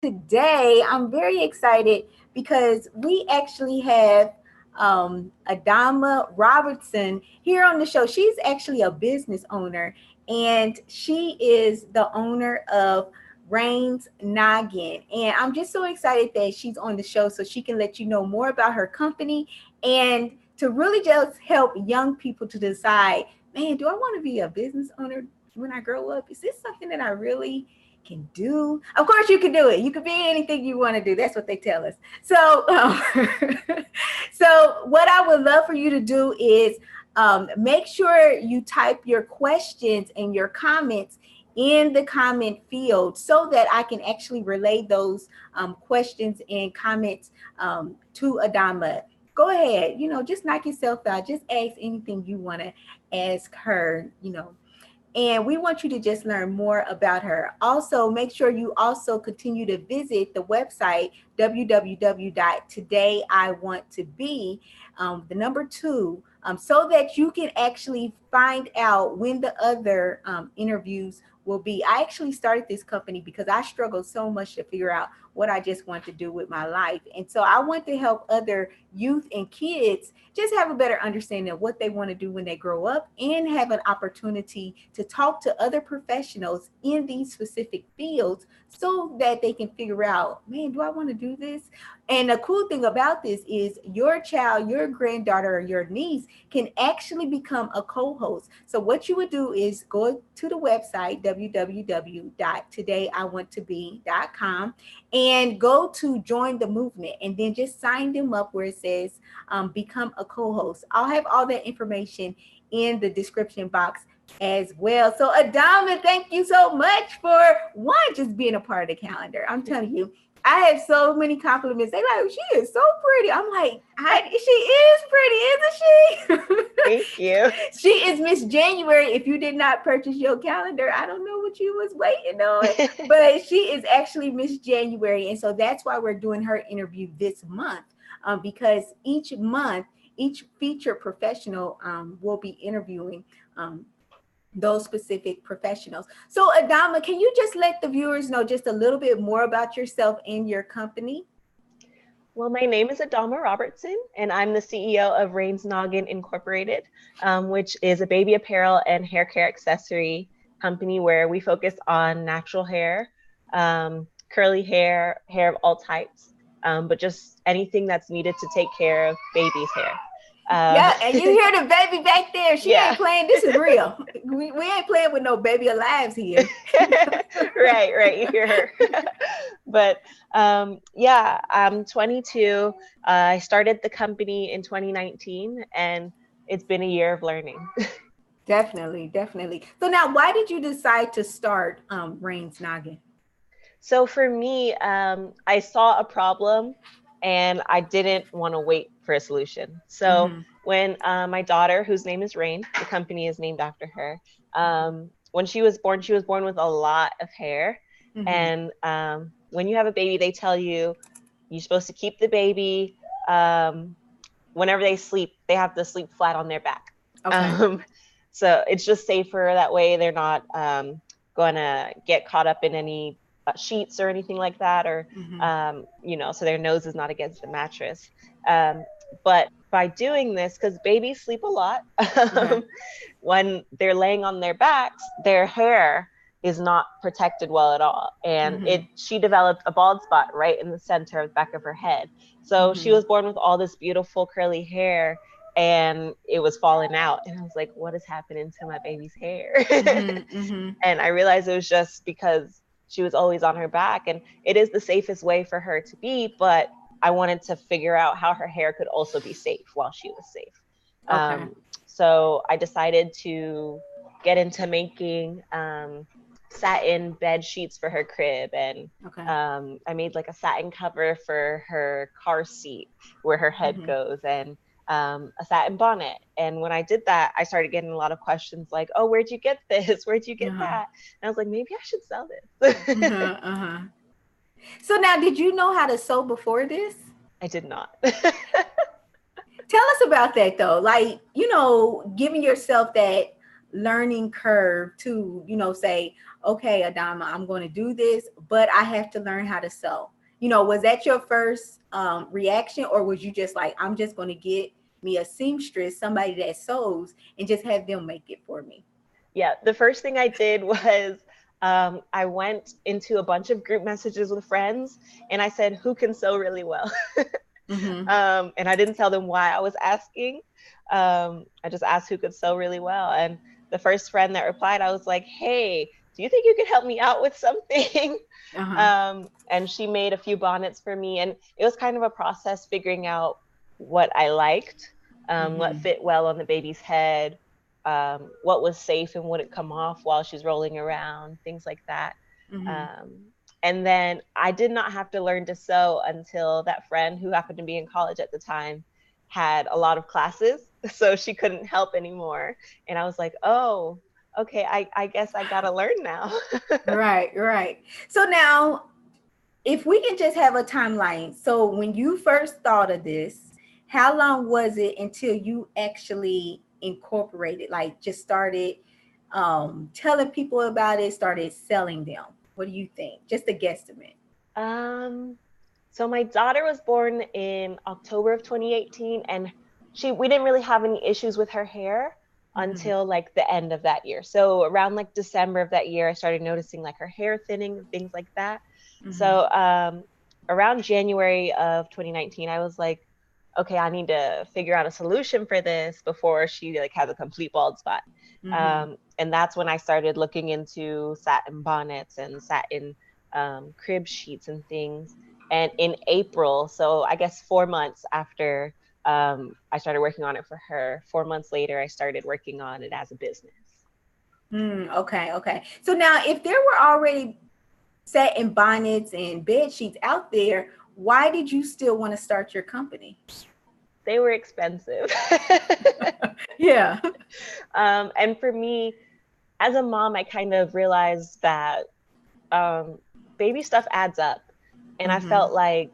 Today, I'm very excited because we actually have Adama Robertson here on the show. She's actually a business owner, and she is the owner of Rains Noggin. And I'm just so excited that she's on the show so she can let you know more about her company and to really just help young people to decide, man, do I want to be a business owner when I grow up? Is this something that I really can do? Of course, you can do it. You can be anything you want to do. That's what they tell us. So what I would love for you to do is make sure you type your questions and your comments in the comment field so that I can actually relay those questions and comments to Adama. Go ahead, just knock yourself out. Just ask anything you want to ask her. And we want you to just learn more about her. Also, make sure you also continue to visit the website www.todayiwanttobe, the number two, so that you can actually find out when the other interviews will be. I actually started this company because I struggled so much to figure out what I just want to do with my life. And so I want to help other youth and kids just have a better understanding of what they want to do when they grow up and have an opportunity to talk to other professionals in these specific fields so that they can figure out, man, do I want to do this? And the cool thing about this is your child, your granddaughter, or your niece can actually become a co-host. So what you would do is go to the website www.todayiwanttobe.com and go to join the movement and then just sign them up where it says become a co-host. I'll have all that information in the description box as well. So Adama, thank you so much for one, just being a part of the calendar. I'm telling you, I have so many compliments. They like, she is so pretty. I'm like, she is pretty, isn't she? Thank you. She is Miss January. If you did not purchase your calendar, I don't know what you was waiting on, but she is actually Miss January. And so that's why we're doing her interview this month, because each month, each featured professional will be interviewing those specific professionals. So Adama, can you just let the viewers know just a little bit more about yourself and your company? Well, my name is Adama Robertson, and I'm the CEO of Rains Noggin Incorporated, which is a baby apparel and hair care accessory company where we focus on natural hair, curly hair, hair of all types, but just anything that's needed to take care of baby's hair. Yeah, and you hear the baby back there. She Yeah. ain't playing. This is real. We ain't playing with no baby alives here. Right, you hear her. But yeah, I'm 22. I started the company in 2019, and it's been a year of learning. Definitely, definitely. So now, why did you decide to start Rain's Noggin? So for me, I saw a problem and I didn't want to wait for a solution. So Mm-hmm. when my daughter, whose name is Rain, the company is named after her, when she was born with a lot of hair. Mm-hmm. And when you have a baby, they tell you you're supposed to keep the baby. Whenever they sleep, they have to sleep flat on their back. Okay. Um, so it's just safer that way. They're not going to get caught up in any sheets or anything like that, or Mm-hmm. so their nose is not against the mattress. But by doing this, because babies sleep a lot, Okay. when they're laying on their backs, their hair is not protected well at all. And Mm-hmm. she developed a bald spot right in the center of the back of her head. So she Mm-hmm. was born with all this beautiful curly hair and it was falling out. And I was like, what is happening to my baby's hair? Mm-hmm. Mm-hmm. And I realized it was just because she was always on her back. And it is the safest way for her to be, but I wanted to figure out how her hair could also be safe while she was safe. Okay. Um, so I decided to get into making satin bed sheets for her crib, and Okay. I made like a satin cover for her car seat where her head Mm-hmm. goes, and a satin bonnet. And when I did that, I started getting a lot of questions like, "Oh, where'd you get this? Where'd you get Uh-huh. that?" And I was like, maybe I should sell this. Uh-huh. Uh-huh. So now, did you know how to sew before this? I did not. Tell us about that though. Like, giving yourself that learning curve to, say, okay, Adama, I'm going to do this, but I have to learn how to sew. Was that your first reaction, or was you just like, I'm just going to get me a seamstress, somebody that sews, and just have them make it for me? Yeah, the first thing I did was I went into a bunch of group messages with friends and I said, who can sew really well? Mm-hmm. And I didn't tell them why I was asking. I just asked who could sew really well. And the first friend that replied, I was like, hey, do you think you could help me out with something? Uh-huh. And she made a few bonnets for me. And it was kind of a process figuring out what I liked, what Mm-hmm. fit well on the baby's head, what was safe and wouldn't come off while she's rolling around, things like that. Mm-hmm. Um, and then I did not have to learn to sew until that friend who happened to be in college at the time had a lot of classes, so she couldn't help anymore. And I was like, oh, okay, I guess I gotta learn now. Right, right. So now, if we can just have a timeline. So when you first thought of this, how long was it until you actually incorporated, like just started telling people about it, started selling them? What do you think? Just a guesstimate. Um, so my daughter was born in October of 2018, and we didn't really have any issues with her hair Mm-hmm. until like the end of that year. So around like December of that year, I started noticing like her hair thinning and things like that. Mm-hmm. So around January of 2019, I was like, okay, I need to figure out a solution for this before she like has a complete bald spot. Mm-hmm. And that's when I started looking into satin bonnets and satin crib sheets and things. And in April, so I guess 4 months after I started working on it for her, 4 months later, I started working on it as a business. Okay, okay. So now, if there were already satin bonnets and bed sheets out there, why did you still want to start your company? They were expensive. Yeah. And for me, as a mom, I kind of realized that um, baby stuff adds up. And I Mm-hmm. felt like,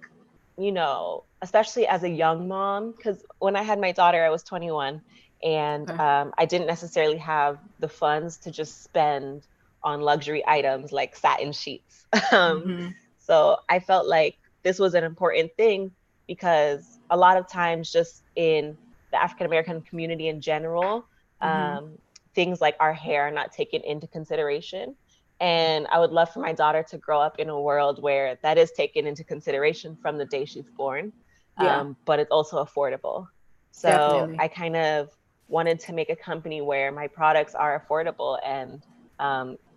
especially as a young mom, because when I had my daughter, I was 21 and Okay. I didn't necessarily have the funds to just spend on luxury items like satin sheets. um, Mm-hmm. so I felt like this was an important thing because a lot of times, just in the African American community in general, Mm-hmm. um, things like our hair are not taken into consideration. And I would love for my daughter to grow up in a world where that is taken into consideration from the day she's born, Yeah, but it's also affordable. So definitely. I kind of wanted to make a company where my products are affordable and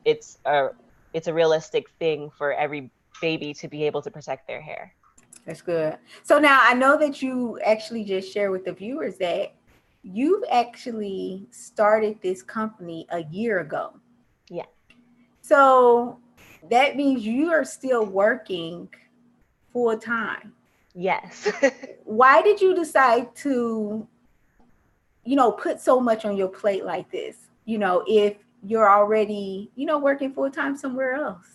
it's a realistic thing for every baby to be able to protect their hair. That's good. So now I know that you actually just share with the viewers that you've actually started this company a year ago. Yeah. So that means you are still working full time. Yes. Why did you decide to, put so much on your plate like this? If you're already, working full time somewhere else.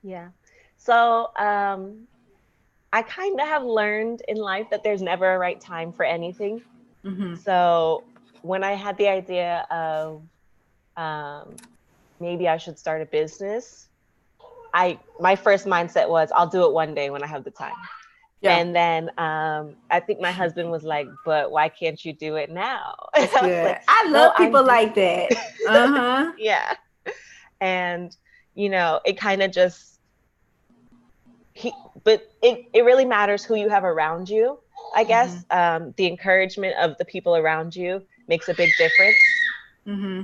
Yeah. So I kind of have learned in life that there's never a right time for anything. Mm-hmm. So when I had the idea of um, maybe I should start a business, my first mindset was I'll do it one day when I have the time. Yeah, And then I think my husband was like, but why can't you do it now? And that's I was good. like, I no, love I'm people doing like that. Uh-huh. yeah. And it kind of just but it really matters who you have around you, I Mm-hmm. guess. The encouragement of the people around you makes a big difference. Mm-hmm.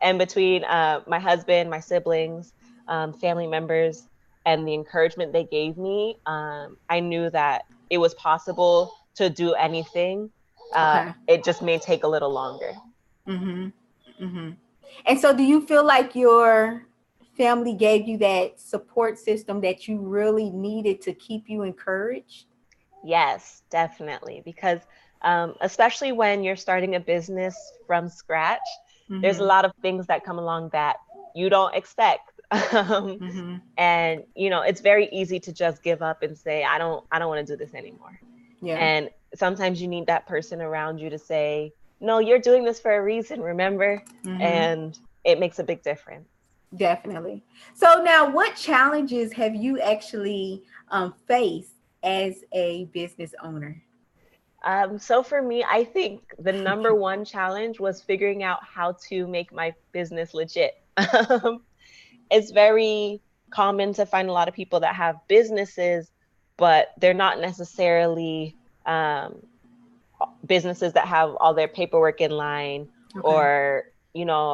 And between my husband, my siblings, family members, and the encouragement they gave me, I knew that it was possible to do anything. Okay. It just may take a little longer. Mm-hmm. Mm-hmm. And so do you feel like your family gave you that support system that you really needed to keep you encouraged? Yes, definitely. Because especially when you're starting a business from scratch, there's a Mm-hmm. lot of things that come along that you don't expect. um, Mm-hmm. and it's very easy to just give up and say, I don't want to do this anymore. Yeah. And sometimes you need that person around you to say, no, you're doing this for a reason, remember? Mm-hmm. And it makes a big difference. Definitely. So now, what challenges have you actually faced as a business owner? So for me, I think the number one challenge was figuring out how to make my business legit. It's very common to find a lot of people that have businesses, but they're not necessarily um, businesses that have all their paperwork in line, Okay. or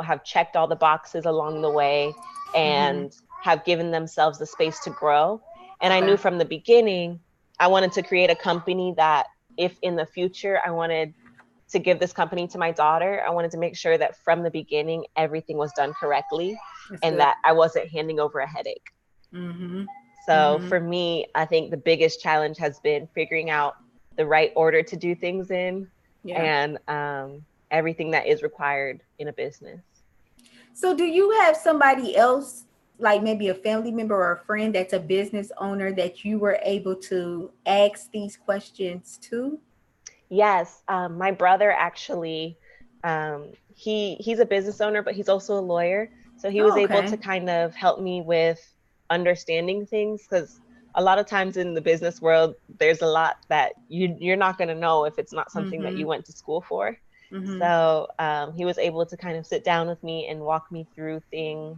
have checked all the boxes along the way Mm-hmm. and have given themselves the space to grow. And I knew Okay. from the beginning I wanted to create a company that, if in the future I wanted to give this company to my daughter, I wanted to make sure that from the beginning everything was done correctly That's and good. that I wasn't handing over a headache. Mm-hmm. So Mm-hmm. for me, I think the biggest challenge has been figuring out the right order to do things in, Yeah. and everything that is required in a business. So, do you have somebody else, like maybe a family member or a friend that's a business owner that you were able to ask these questions to? Yes, my brother actually, he's a business owner, but he's also a lawyer. So he was Oh, able to okay. kind of help me with understanding things, because a lot of times in the business world, there's a lot that you're not going to know if it's not something that Mm-hmm. you went to school for. Mm-hmm. So he was able to kind of sit down with me and walk me through things,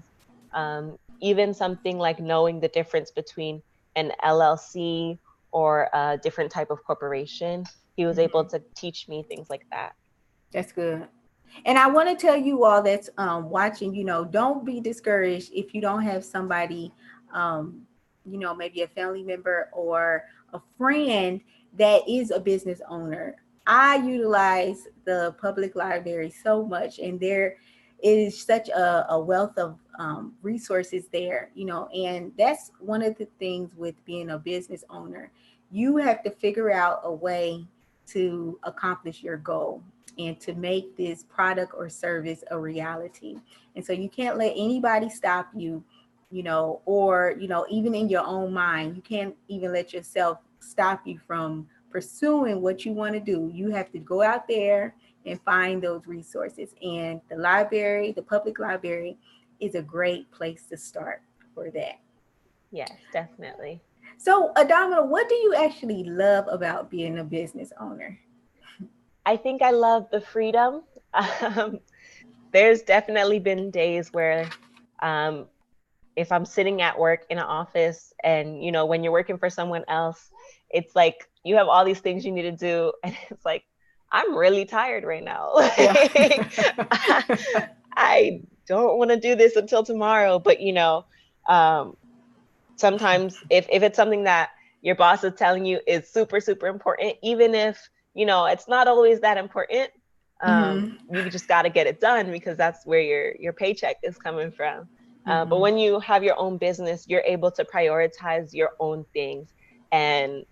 even something like knowing the difference between an LLC or a different type of corporation. He was able Mm-hmm. to teach me things like that. That's good. And I want to tell you all that's watching, don't be discouraged if you don't have somebody, um, maybe a family member or a friend that is a business owner. I utilize the public library so much, and there is such a wealth of resources there, and that's one of the things with being a business owner. You have to figure out a way to accomplish your goal and to make this product or service a reality. And so you can't let anybody stop you, or, even in your own mind, you can't even let yourself stop you from pursuing what you want to do. You have to go out there and find those resources. And the library, the public library, is a great place to start for that. Yes, definitely. So, Adomino, what do you actually love about being a business owner? I think I love the freedom. Um, there's definitely been days where, um, if I'm sitting at work in an office, and when you're working for someone else, it's like you have all these things you need to do, and it's like, I'm really tired right now. Yeah. Like, I don't want to do this until tomorrow. But um, sometimes if it's something that your boss is telling you is super super important, even if it's not always that important, Hmm. you just got to get it done because that's where your paycheck is coming from. But Hmm. when you have your own business, you're able to prioritize your own things, and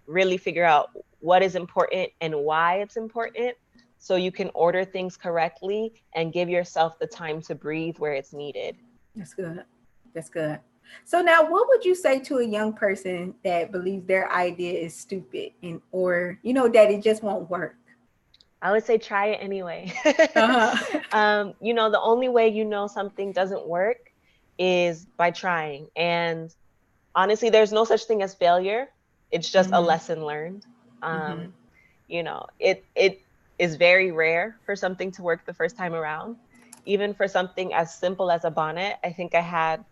really figure out what is important and why it's important, so you can order things correctly and give yourself the time to breathe where it's needed. That's good. That's good. So now, what would you say to a young person that believes their idea is stupid and or that it just won't work? I would say try it anyway. Uh-huh. The only way something doesn't work is by trying. And honestly, there's no such thing as failure. It's just a Hmm. lesson learned. Um, Hmm. it is very rare for something to work the first time around. Even for something as simple as a bonnet, I think I had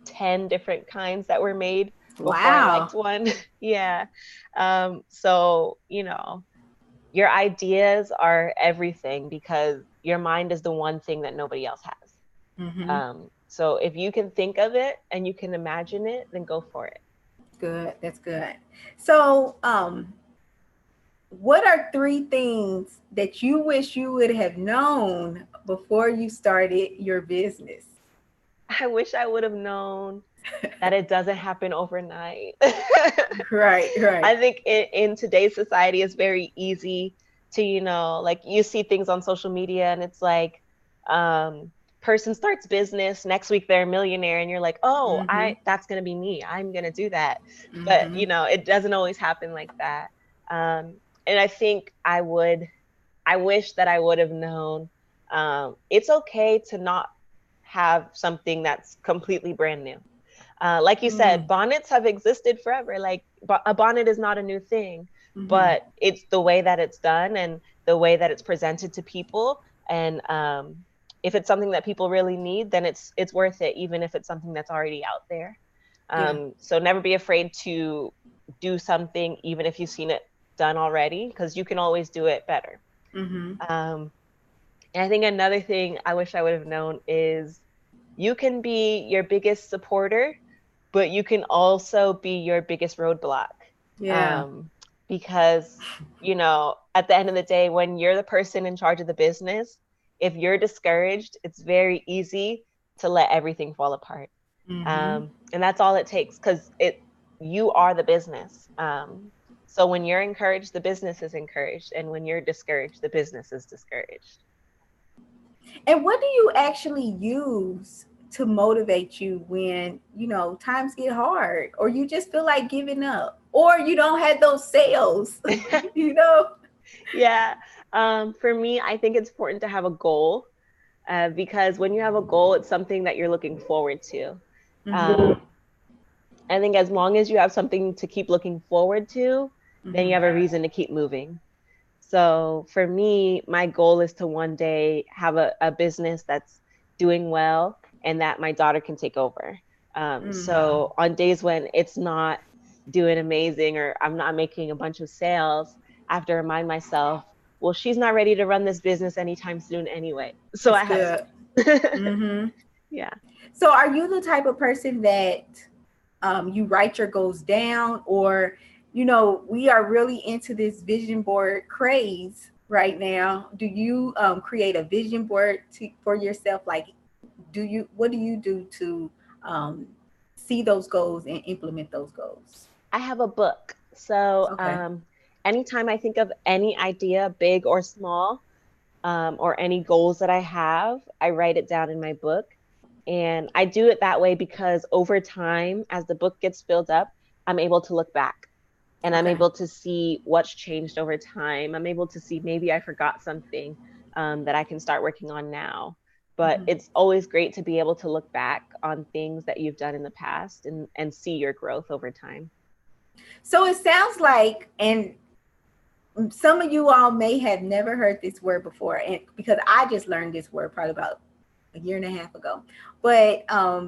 10 different kinds that were made before I Wow. liked one. Yeah. So, your ideas are everything, because your mind is the one thing that nobody else has. Hmm. So if you can think of it and you can imagine it, then go for it. Good. That's good. So, what are three things that you wish you would have known before you started your business? I wish I would have known that it doesn't happen overnight. Right. Right. I think in today's society, it's very easy to, like, you see things on social media and it's like, um, person starts business, next week they're a millionaire, and you're like, oh, Hmm. that's going to be me. I'm going to do that. But, Hmm. it doesn't always happen like that. And I think I would I wish that I would have known. It's okay to not have something that's completely brand new. Like you said, Mm, bonnets have existed forever. Like a bonnet is not a new thing, mhm. but it's the way that it's done and the way that it's presented to people. And if it's something that people really need, then it's worth it, even if it's something that's already out there. Yeah. So never be afraid to do something, even if you've seen it done already, because you can always do it better. Mm-hmm. Um, and I think another thing I wish I would have known is you can be your biggest supporter, but you can also be your biggest roadblock. Yeah. Um, because, at the end of the day, when you're the person in charge of the business, if you're discouraged, it's very easy to let everything fall apart. Mm-hmm. And that's all it takes because you are the business. So when you're encouraged, the business is encouraged. And when you're discouraged, the business is discouraged. And what do you actually use to motivate you when, times get hard or you just feel like giving up or you don't have those sales, you know? Yeah. For me, I think it's important to have a goal because when you have a goal, it's something that you're looking forward to. Mm-hmm. Um, I think as long as you have something to keep looking forward to, then you Mm-hmm. have a reason to keep moving. So for me, my goal is to one day have a business that's doing well and that my daughter can take over. Mm. So on days when it's not doing amazing or I'm not making a bunch of sales, I have to remind myself, well, she's not ready to run this business anytime soon anyway. So That's I have good. to. Mm-hmm. Yeah. So are you the type of person that you write your goals down or, we are really into this vision board craze right now. Do you create a vision board for yourself? Like, what do you do to um, see those goals and implement those goals? I have a book. So Okay. anytime I think of any idea, big or small, or any goals that I have, I write it down in my book. And I do it that way because over time, as the book gets filled up, I'm able to look back and I'm Okay. able to see what's changed over time. I'm able to see maybe I forgot something that I can start working on now. But Mhm. it's always great to be able to look back on things that you've done in the past and see your growth over time. So it sounds like, and some of you all may have never heard this word before, and because I just learned this word probably about a year and a half ago. But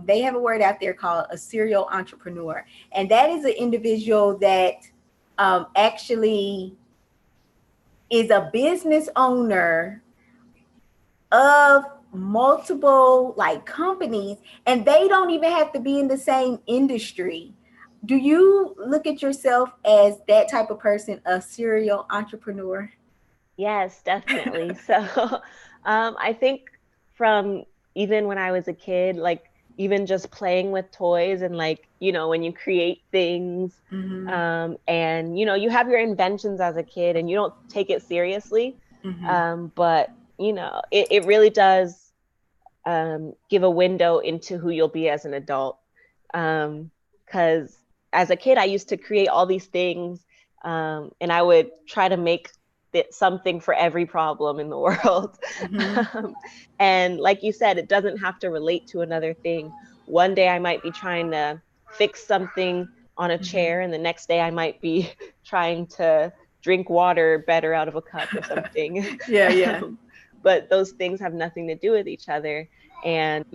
they have a word out there called a serial entrepreneur, and that is an individual that actually is a business owner of multiple like companies, and they don't even have to be in the same industry. Do you look at yourself as that type of person, a serial entrepreneur? Yes, definitely. So, I think from even when I was a kid, like even just playing with toys and like, when you create things, Mm-hmm. and you have your inventions as a kid and you don't take it seriously. Mm-hmm. But it really does give a window into who you'll be as an adult. Because as a kid, I used to create all these things, and I would try to make something for every problem in the world. Mm-hmm. And like you said, it doesn't have to relate to another thing. One day I might be trying to fix something on a Mm-hmm. chair, and the next day I might be trying to drink water better out of a cup or something. Yeah, yeah. um, but those things have nothing to do with each other. And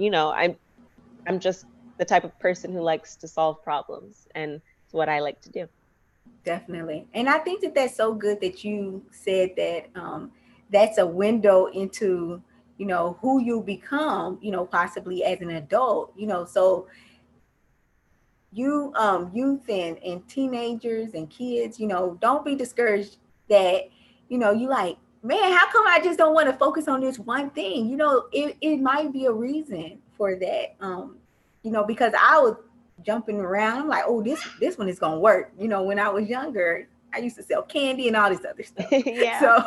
I'm just the type of person who likes to solve problems, and it's what I like to do. Definitely. And I think that that's so good that you said that that's a window into, who you become, possibly as an adult, so you youth and teenagers and kids, don't be discouraged that, you like, man, how come I just don't want to focus on this one thing? It might be a reason for that. Because I was jumping around. I'm like, oh, this one is gonna work. When I was younger, I used to sell candy and all this other stuff. Yeah. So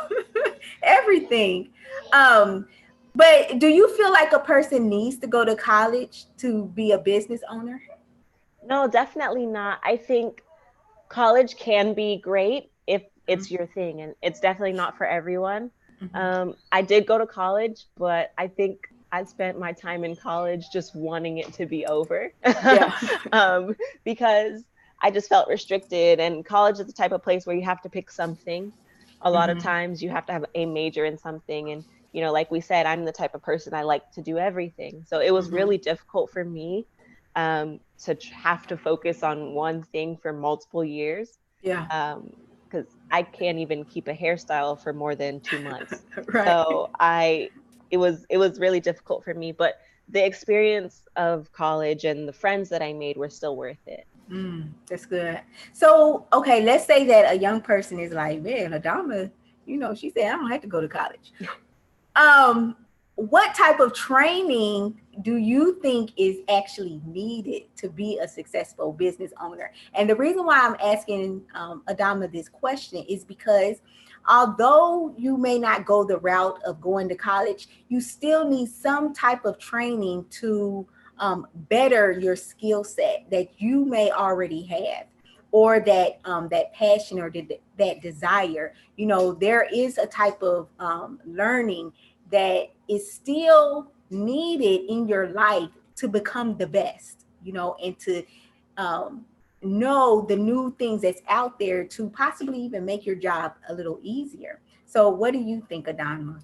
everything. Um, but do you feel like a person needs to go to college to be a business owner? No, definitely not. I think college can be great if it's your thing, and it's definitely not for everyone. I did go to college, but I think I spent my time in college just wanting it to be over. Yeah. um, because I just felt restricted. And college is the type of place where you have to pick something. A lot of Hmm. times you have to have a major in something. And, you know, like we said, I'm the type of person I like to do everything. So it was Hmm. really difficult for me to have to focus on one thing for multiple years. Yeah. Because I can't even keep a hairstyle for more than 2 months. Right. So it was really difficult for me, but the experience of college and the friends that I made were still worth it. That's good. So, okay, let's say that a young person is like, man, Adama, she said I don't have to go to college. Um, what type of training do you think is actually needed to be a successful business owner? And the reason why I'm asking Adama this question is because although you may not go the route of going to college, you still need some type of training to better your skill set that you may already have, or that passion, or that desire. There is a type of learning that is still needed in your life to become the best, and to um, know the new things that's out there to possibly even make your job a little easier. So, what do you think, Adama?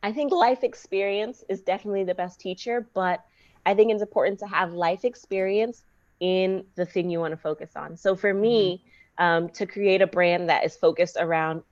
I think life experience is definitely the best teacher, but I think it's important to have life experience in the thing you want to focus on. So for Hmm. me, to create a brand that is focused around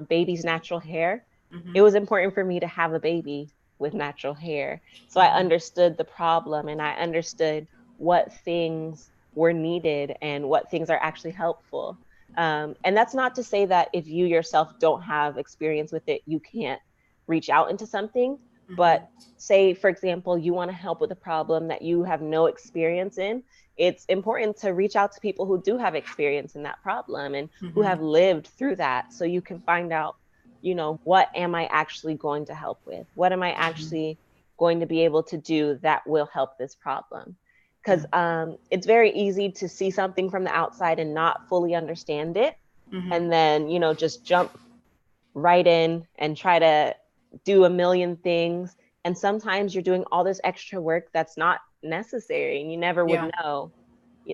baby's natural hair, it Hmm. was important for me to have a baby with natural hair. So I Hmm. understood the problem and I understood what things were needed and what things are actually helpful. And that's not to say that if you yourself don't have experience with it, you can't reach out into something. But Hmm. say, for example, you want to help with a problem that you have no experience in, it's important to reach out to people who do have experience in that problem and who Hmm. have lived through that so you can find out, you know, what am I actually going to help with? What am I Hmm. actually going to be able to do that will help this problem? Yeah. Because it's very easy to see something from the outside and not fully understand it, Hmm. and then, you know, just jump right in and try to do a million things. And sometimes you're doing all this extra work that's not necessary and you never would Yeah. know.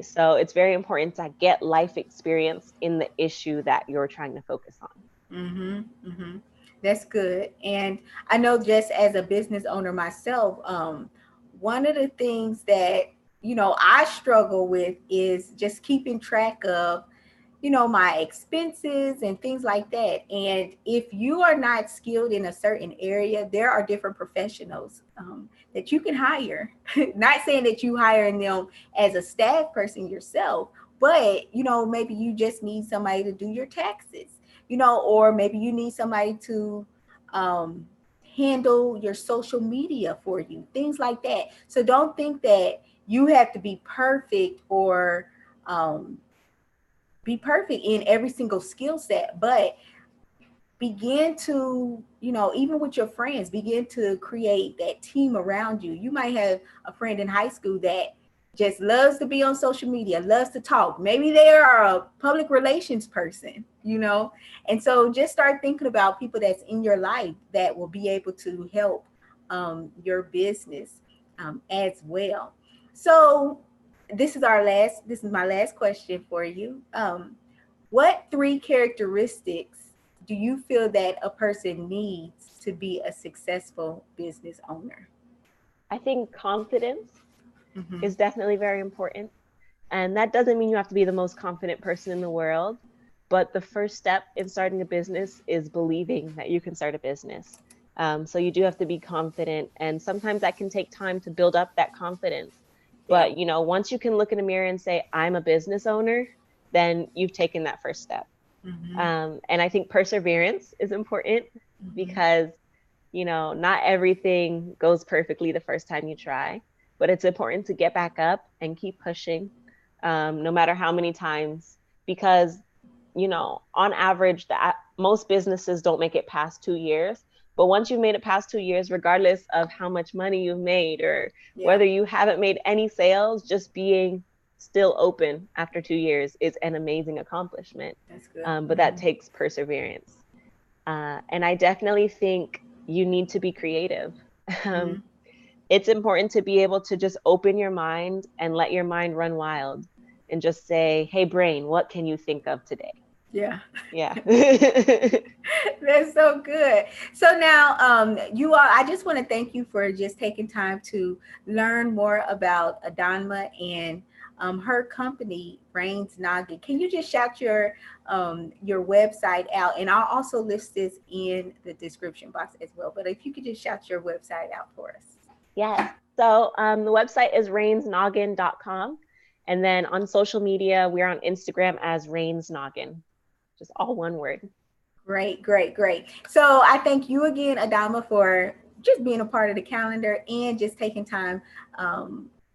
So it's very important to get life experience in the issue that you're trying to focus on. Hmm. Hmm. That's good. And I know, just as a business owner myself, one of the things that I struggle with is just keeping track of my expenses and things like that. And if you are not skilled in a certain area, there are different professionals that you can hire. Not saying that you hiring them as a staff person yourself, but maybe you just need somebody to do your taxes, or maybe you need somebody to um, handle your social media for you, things like that. So don't think that you have to be perfect, or um, be perfect in every single skill set, but begin to, even with your friends, begin to create that team around you. You might have a friend in high school that just loves to be on social media, loves to talk. Maybe they are a public relations person, and so just start thinking about people that's in your life that will be able to help your business as well. So this is my last question for you. What three characteristics do you feel that a person needs to be a successful business owner? I think confidence Mm-hmm. is definitely very important. And that doesn't mean you have to be the most confident person in the world. But the first step in starting a business is believing that you can start a business. So you do have to be confident. And sometimes that can take time to build up that confidence. Yeah. But, you know, once you can look in a mirror and say, I'm a business owner, then you've taken that first step. Mm-hmm. And I think perseverance is important Mm-hmm. because, you know, not everything goes perfectly the first time you try, but it's important to get back up and keep pushing, no matter how many times, because, you know, on average, most businesses don't make it past 2 years. But once you've made it past 2 years, regardless of how much money you've made or Yeah. whether you haven't made any sales, just being still open after 2 years is an amazing accomplishment. That's good. But that Mm-hmm. takes perseverance. And I definitely think you need to be creative. Um, Mhm. it's important to be able to just open your mind and let your mind run wild and just say, hey, brain, what can you think of today? Yeah. Yeah. That's so good. So now, you all, I just want to thank you for just taking time to learn more about Adanma and her company, Brains Noggin. Can you just shout your website out? And I'll also list this in the description box as well. But if you could just shout your website out for us. Yes. So the website is rainsnoggin.com. And then on social media, we're on Instagram as Rains Noggin, just all one word. Great, great, great. So I thank you again, Adama, for just being a part of the calendar and just taking time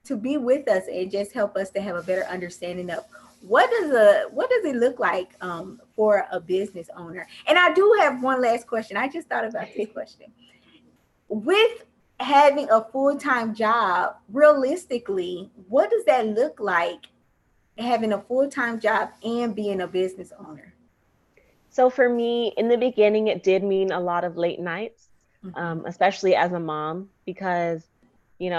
to be with us and just help us to have a better understanding of what does it look like for a business owner. And I do have one last question. I just thought about this question. With having a full-time job, realistically, what does that look like having a full-time job and being a business owner? So for me, in the beginning, it did mean a lot of late nights, Hmm. especially as a mom, because,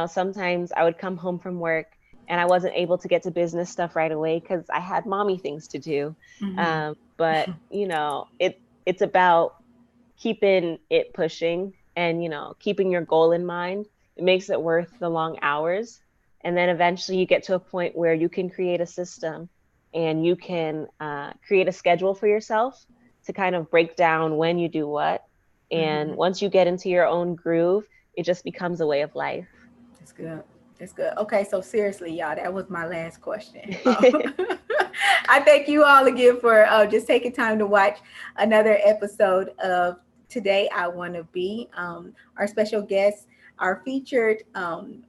sometimes I would come home from work and I wasn't able to get to business stuff right away because I had mommy things to do. Hmm. But, it's about keeping it pushing and, keeping your goal in mind. It makes it worth the long hours. And then eventually you get to a point where you can create a system and you can create a schedule for yourself to kind of break down when you do what. And Hmm. once you get into your own groove, it just becomes a way of life. That's good. That's good. Okay, so seriously, y'all, that was my last question. I thank you all again for just taking time to watch another episode of Today I Want to Be. Our special guest, our featured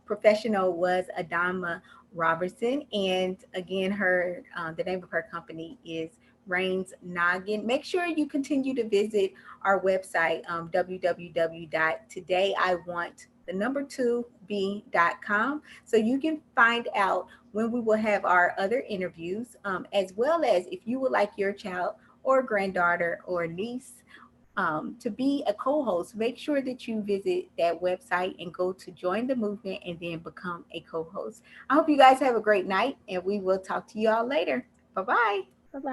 professional was Adama Robertson, and again, her the name of her company is Rains Noggin. Make sure you continue to visit our website, www.todayiwant the number 2b.com, so you can find out when we will have our other interviews, as well as if you would like your child or granddaughter or niece to be a co-host, make sure that you visit that website and go to join the movement and then become a co-host. I hope you guys have a great night and we will talk to you all later. Bye bye. Bye bye.